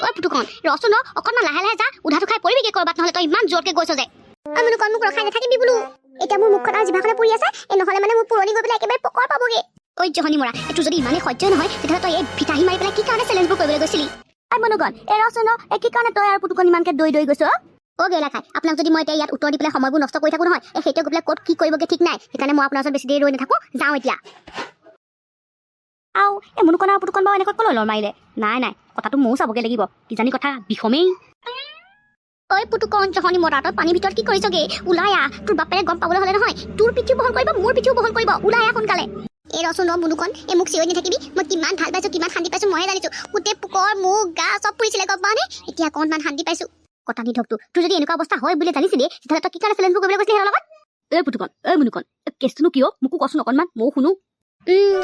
ঐ পুতুকন ৰচোন অকণমান লাহে লাহে যা উধাটো খাই পৰিবিগে কৰবাত নহলে তই ইমান জোৰকে গৈছ যে আমনো কন মোক ৰখাই নাথাকিবি বোলো এতিয়া মোৰ মুখখন আৰু জিভাখনে পৰি আছে নহলে মানে মোৰ পুৰণি গৈ পেলাই একেবাৰে পকৰ পাবগে ঐ জহনি মৰা এটো যদি ইমানে সহ্য নহয় তেতিয়াহলে তই এই ভিটাহি মাৰি পেলাই কি কাৰণে চেলেঞ্জবোৰ কৰিবলৈ গৈছিলি মনোগন এই ৰচোন কি কাৰণে তই আৰু পুতুকন ইমানকে দৈ গৈছ গেলা খাই আপোনাক যদি মই এতিয়া ইয়াত উত্তৰ দি পেলাই সময়বোৰ নষ্ট কৰি থাকো নহয় সেইটো গৈ পেলাই ক'ত কি কৰিবগে ঠিক নাই সেইকাৰণে মই আপোনাৰ ওচৰত বেছি দেৰি ৰৈ নাথাকো যাওঁ এতিয়া আও এই মনোকন আৰু পুতুকন বাৰু এনেকৈ ক'লৈ লৰ মাৰিলে নাই কথাটো ময়ো চাবগে লাগিব কিজানি কথা বিষমেই ঐ পুতুকন জহনি মৰা তই পানীৰ ভিতৰত কি কৰিছগে ওলাই আহ তোৰ বাপেৰে গম পাবলৈ হ'লে নহয় তোৰ পিঠিও বহল কৰিব মোৰ পিঠিও বহল কৰিব ওলাই আহ সোনকালে এই ৰচোন মনোকন এই মোক চিঞৰি নাথাকিবি মই কিমান ভাল পাইছো কিমান শান্তি পাইছো ময়ে জানিছো গোটেই পুকৰ মুখ গা চব পুৰিছিলে গম পাৱনে এতিয়া অকণমান শান্তি পাইছো কথা দি ধকটো তোৰ যদি এনেকুৱা অৱস্থা হয় বুলি জানিছিলি তেতিয়াহ'লে তই কি কাৰণে চেলেঞ্জবোৰ কৰিবলৈ গৈছিলি সিহঁতৰ লগত এই পুতুকন এই মনোকন কেছটোনো কিয় মোকো কচোন অকণমান ময়ো শুনো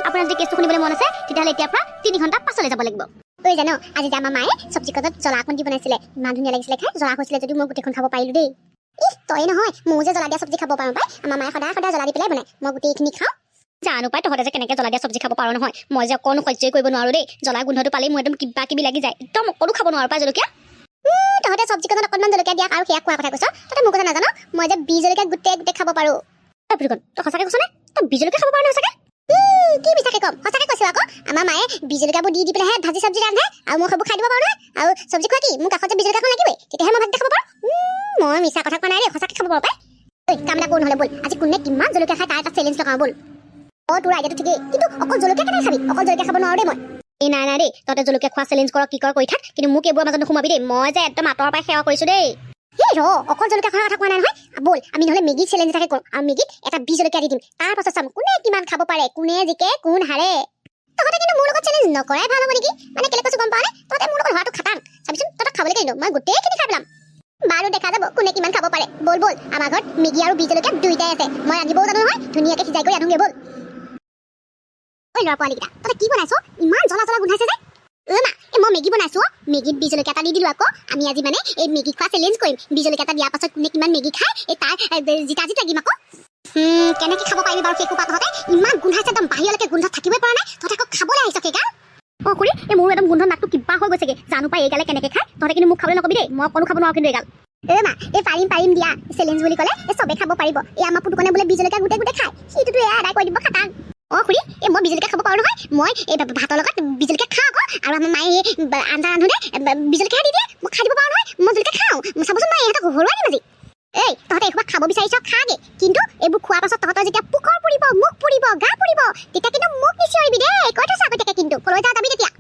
আপোনাৰ যদি কেছটো শুনিবলৈ মন আছে তেতিয়াহ'লে এতিয়াৰ পৰা 3 ঘণ্টা পাছলৈ যাব লাগিব ঐ জানো আজি যে আমাৰ মায়ে চব্জি কটত জ্বলা অকণ দি বনাইছিলে ইমান ধুনীয়া লাগিছিলে খাই জ্বলা হৈছিলে যদি মই গোটেইখন খাব পাৰিলো দেই তই নহয় ময়ো যে জ্বলা দিয়া চব্জি খাব পাৰোঁ পাই আমাৰ মায়ে সদায় জ্বলা দি পেলাই বনাই মই গোটেইখিনি খাওঁ জানো পাই তহঁতে যে কেনেকৈ জ্বলা দিয়া চব্জি খাব পাৰো নহয় মই যে অকণো সহ্যই কৰিব নোৱাৰো দেই জ্বলা গোন্ধটো পালেই মোৰ একদম কিবা কিবি লাগি যায় একদম অকণো খাব নোৱাৰো পাই জলকীয়া তহঁতে চব্জি কটত অকণমান জলকীয়া দিয়া আৰু সেয়া খোৱাৰ কথা কৈছ তহঁতে মোক কথা নাজানো মই যে বি জলকীয়া গোটেই খাব পাৰো তই সঁচাকৈ কৈছ নে তই বি জলকীয়া খাব পাৰ নে সঁচাকৈ কি মিছাকে কম সঁচাকে কৈছো আকৌ আমাৰ মায়ে বি জলকীয়াবোৰ দি পেলাইহে ভাজি চব্জি ৰান্ধে আৰু মই সেইবোৰ খাই দিব পাৰো নহয় আৰু চব্জি খোৱা কি মোৰ কাষত যে বি জলকীয়াখন লাগিবই তেতিয়াহে মই ভাত খাব পাৰো মই মিছা কথা কোৱা নাই দেই সঁচাকে খাব পাৰো পাই কাম এটা কৰো নহ'লে ব'ল আজি কোনে কিমান জলকীয়া খাই তাৰ এটা চেলেঞ্জ লগাওঁ ব'ল তোৰ আইডিয়াটো ঠিকেই কিন্তু অকল জলকীয়া কেনেকৈ খাবি অকল জলকীয়া খাব নোৱাৰো দেই মই নাই দেই তহঁতে জলকীয়া খোৱা চেলেঞ্জ কৰ কি কৰি থাক কিন্তু মোক এইবোৰৰ মাজত নোসোমাবি দেই মই যে একদম আঁতৰৰ পৰাই সেৱা কৰিছো দেই সেই অকল জলকীয়া খোৱাৰ কথা কোৱা নাই নহয় ব'ল আমি নহ'লে মেগী চেলেঞ্জ এটাকে কৰোঁ আৰু মেগীত এটা বি জলকীয়া দি দিম তাৰ পাছত চাম কোনে কিমান খাব পাৰে কোনে জিকে কোন হাৰে তহঁতে কিন্তু মোৰ লগত চেলেঞ্জ নকৰাই ভাল হ'ব নেকি মানে কেলে কৈছো গম পাৱ নে তহঁতে মোৰ লগত হোৱাটো খাটাং চাবিচোন তহঁতক খাবলৈ কিন্তু মই গোটেইখিনি খাই পেলাম বাৰু দেখা যাব কোনে কিমান খাব পাৰে ব'ল আমাৰ ঘৰত মেগী আৰু বি জলকীয়া দুইটাই আছে মই ৰান্ধিবও জানো নহয় ধুনীয়াকৈ সিজাই কৰি ৰান্ধোগে ব'ল ঐ ল'ৰা পোৱালীকেইটা তহঁতে কি বনাইছ ইমান জ্বলা গোন্ধাইছে যে মই মেগী বনাইছো মেগীত বি জলকীয়া এটা দি দিলো আকৌ আমি আজি মানে এই মেগী খোৱা চেলেঞ্জ কৰিম বি জলকীয়া এটা দিয়াৰ পাছত কোনে কিমান মেগী খায় এই তাৰ জিতা লাগিম আকৌ কেনেকৈ খাব পাৰিবি বাৰু সেই কোপা তহঁতে ইমান গোন্ধাইছে একদম বাহিৰলৈকে গোন্ধত থাকিবই পৰা নাই তহঁতে আকৌ খাবলৈ আহিছ সেইগাল খুৰী এই মোৰ একদম গোন্ধ নাকটো কিবা হৈ গৈছেগে জানো পাই এইগালে কেনেকৈ খায় তহঁতে কিন্তু মোক খাবলৈ নকবি দেই মই অকণো খাব নোৱাৰো কিন্তু এইগাল এই পাৰিম দিয়া চেলেঞ্জ বুলি ক'লে এই চবে খাব পাৰিব এই আমাৰ পুতুকনে বোলে বি জলকীয়া গোটেই খায় সেইটোতো এয়া আদায় কৰি দিব খাটাং খুৰী এই মই বি জলকীয়া খাব পাৰো নহয় মই এই ভাতৰ লগত বি জলকীয়া খাওঁ আকৌ আৰু আমাৰ মায়ে আঞ্জা ৰান্ধোতে বি জলকীয়া দি দিয়ে মই খাই দিব পাৰো নহয় মই জলকীয়া খাওঁ চাবচোন মই ইহঁতক হৰুৱাই দিম আজি তহঁতে এইসোপা খাব বিচাৰিছ খাগে কিন্তু এইবোৰ খোৱাৰ পাছত তহঁতৰ যেতিয়া পুকৰ পুৰিব মুখ পুৰিব গা পুৰিব তেতিয়া কিন্তু মোক নিচিঞৰিবি দেই কৈ থৈছো আগতীয়াকৈ কিন্তু কলৈ যাওঁ যাবি তেতিয়া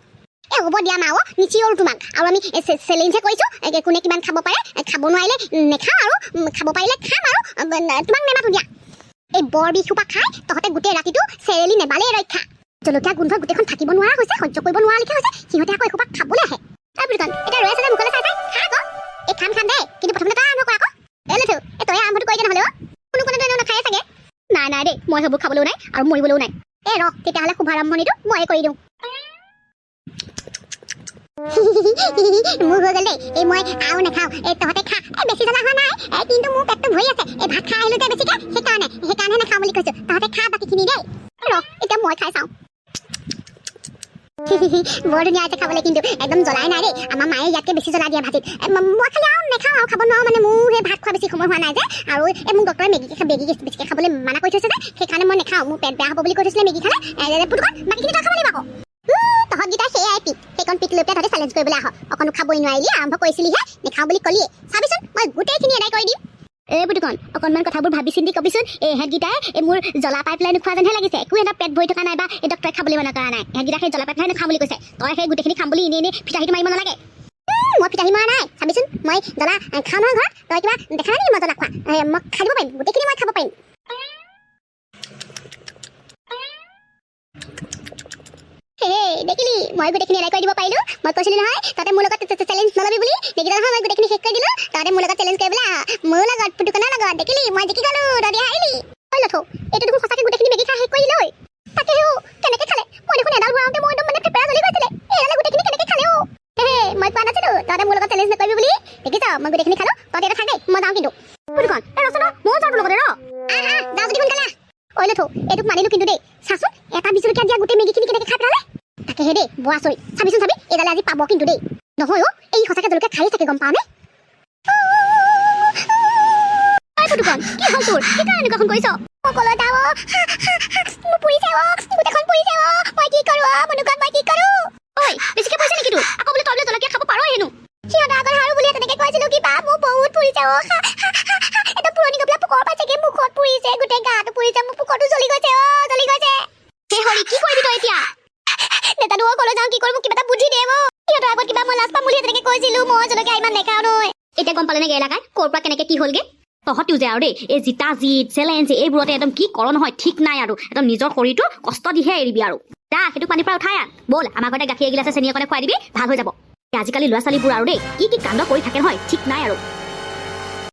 হ'ব দিয়া মা নিচিঞৰো তোমাক আৰু আমি চেলেঞ্জহে কৰিছো কোনে কিমান খাব পাৰে খাব নোৱাৰিলে নেখাওঁ আৰু খাব পাৰিলে খাম আৰু তোমাক নেমাতো দিয়া এই বৰ বিষোপা খাই তহঁতে গোটেই ৰাতিটো চেৰেলি নেবালেই ৰক্ষা জলকীয়া গোন্ধ গোটেইখন থাকিব নোৱাৰা হৈছে সহ্য কৰিব নোৱাৰা লিখা হৈছে সিহঁতে আকৌ এসোপা খাবলৈ আহে এতিয়া ৰৈ আছে যে মুখলৈ চাই খা আকৌ এই খাম দে কিন্তু প্ৰথমতে তই আৰম্ভ কৰ আকৌ তই আৰম্ভটো কৰি দে নহ'লে কোনোতো এনেও নাখায়ে চাগে নাই দেই মই সেইবোৰ খাবলৈও নাই আৰু মৰিবলৈও নাই তেতিয়াহ'লে শুভাৰম্ভণিটো ময়ে কৰি দিওঁ মোৰ হৈ গ'ল দেই এই মই আৰু নাখাওঁ তহঁতে খা বেছি জ্বলা হোৱা নাই কিন্তু মোৰ পেটটো ভৰি আছে ভাত খাই আহিলো যে বেছিকে সেইকাৰণে নাখাওঁ বুলি কৈছো তহঁতে খা বাকীখিনি দেই এতিয়া মই খাই চাওঁ বৰ ধুনীয়া আছে খাবলৈ কিন্তু একদম জ্বলাই নাই দেই আমাৰ মায়ে ইয়াতকৈ বেছি জ্বলা দিয়ে ভাজিত মই খালি আৰু নাখাওঁ আৰু খাব নোৱাৰো মানে মোৰ সেই ভাত খোৱা বেছি সময় হোৱা নাই যে আৰু এই মোক ডক্টৰে মেগী বেছিকৈ খাবলৈ মানা কৰি থৈছে যে সেইকাৰণে মই নাখাওঁ মোৰ পেট বেয়া হ'ব বুলি কৈ থৈছিলে মেগী খালে পুতুকন বাকীখিনি তই খাব লাগিব আকৌ তহঁতকেইটা সেয়াই সেইকণ পিক লৈ পেলাই তহঁতে চেলেঞ্জ কৰিবলৈ আহ অকণো খাবই নোৱাৰিলি আৰম্ভ কৰিছিলিহে নেখাওঁ বুলি ক'লিয়ে চাবিচোন মই গোটেইখিনি আদায় কৰি দিম পুতুকন অকণমান কথাবোৰ ভাবি চিন্তি কবিচোন এহেঁতকেইটাই মোৰ জ্বলা পাই পেলাই নোখোৱা যেনহে লাগিছে একো এটা পেট ভৰি থকা নাই বা এই ডক্টৰে খাবলৈ মানা কৰা নাই এহেঁতকেইটা সেই জ্বলা পাই পেলাই নাখাওঁ বুলি কৈছে তই সেই গোটেইখিনি খাম বুলি এনেই ফিতাহীটো মাৰিব নালাগে মই ফিতাহী মৰা নাই চাবিচোন মই জ্বলা খাওঁ নহয় ঘৰত তই কিবা দেখা নাই নেকি মই জ্বলা খোৱা মই খাই দিব পাৰিম গোটেইখিনি মই খাব পাৰিম দেখিলি মই গোটেইখিনি আদায় কৰি দিব পাৰিলো মই কৈছিলো নহয় তহঁতে মোৰ লগত চেলেঞ্জ নলবি বুলি দেখিলা নহয় মই গোটেইখিনি শেষ কৰি দিলো তহঁতে মোৰ লগত চেলেঞ্জ কৰিবলৈ মোৰ লগত পুতুকনৰ লগত দেখিলি মই জিকি গ'লো তহঁতে হাৰিলি লথো এইটো দেখোন সঁচাকৈ গোটেইখিনি মেগী খাই শেষ কৰি দিলে তাকে কেনেকৈ খালে মই দেখোন এডাল ভৰাওঁতে মই একদম মানে পেপেৰা জ্বলি গৈছিলে এডালে গোটেইখিনি কেনেকৈ খালে মই কোৱা নাছিলো তহঁতে মোৰ লগত চেলেঞ্জ নকৰিবি বুলি দেখিছ মই গোটেইখিনি খালো তহঁতে এটা থাক দেই মই যাওঁ কিন্তু পুতুকন ৰচনা ময়ো যাওঁ তোৰ লগতে যাওঁ যদি সোনকালে লথো এইটোক মানিলো কিন্তু দেই চাচোন এটা বি জলকীয়া দিয়া গোটেই মেগীখিনি কেনেকৈ খাই পেলালে তাকেহে দেই বৰ আচৰিত চাবিচোন এইডালে আজি পাব কিন্তু দেই নহয় এই সঁচাকে জলকীয়া খাই থাকে গম পাও নে ফুটুকন কি হ'ল তোৰ কি কাৰণে এনেকুৱাখন কৰিছ অকলে যাও মোৰ পুৰিছে গোটেইখন পুৰিছে মই কি কৰো মনুকান মই কি কৰো ঐ বেছিকে পইছে নেকি তোৰ আকৌ বোলে তই বোলে জলকীয়া খাব পাৰ হেনো সিহঁতৰ আগত হাৰু বুলি তেনেকে কৈছিলো কি বা মোৰ বহুত পুৰিছে এটা পুৰণি গবলা পোকৰ পাইছেগে মুখত পুৰিছে গোটেই গাটো পুৰিছে মোৰ পোকটো জ্বলি গৈছে জ্বলি গৈছে হে হৰি কি কৰিবি তই এতিয়া নেতানো অকলে যাওঁ কি কৰিম কিবা এটা বুদ্ধি দে সিহঁতৰ আগত কিবা মই লাজ পাম বুলি তেনেকে কৈছিলো মই জলকীয়া ইমান নেখাওঁ নহয় এতিয়া গম পালে নে এলাকাই ক'ৰ পৰা কেনেকে কি হ'লগে তহঁতিও যে আৰু দেই এই জিতা জিত চেলেঞ্জ এইবোৰতে একদম কি কৰ নহয় ঠিক নাই আৰু একদম নিজৰ শৰীৰটো কষ্ট দিহে এৰিবি আৰু যা সেইটো পানীৰ পৰা উঠাই আন ব'ল আমাৰ ঘৰতে গাখীৰ এগিলাছে চেনি অকণে খুৱাই দিবি ভাল হৈ যাব আজিকালি ল'ৰা ছোৱালীবোৰ আৰু দেই কি কাণ্ড কৰি থাকে নহয় ঠিক নাই আৰু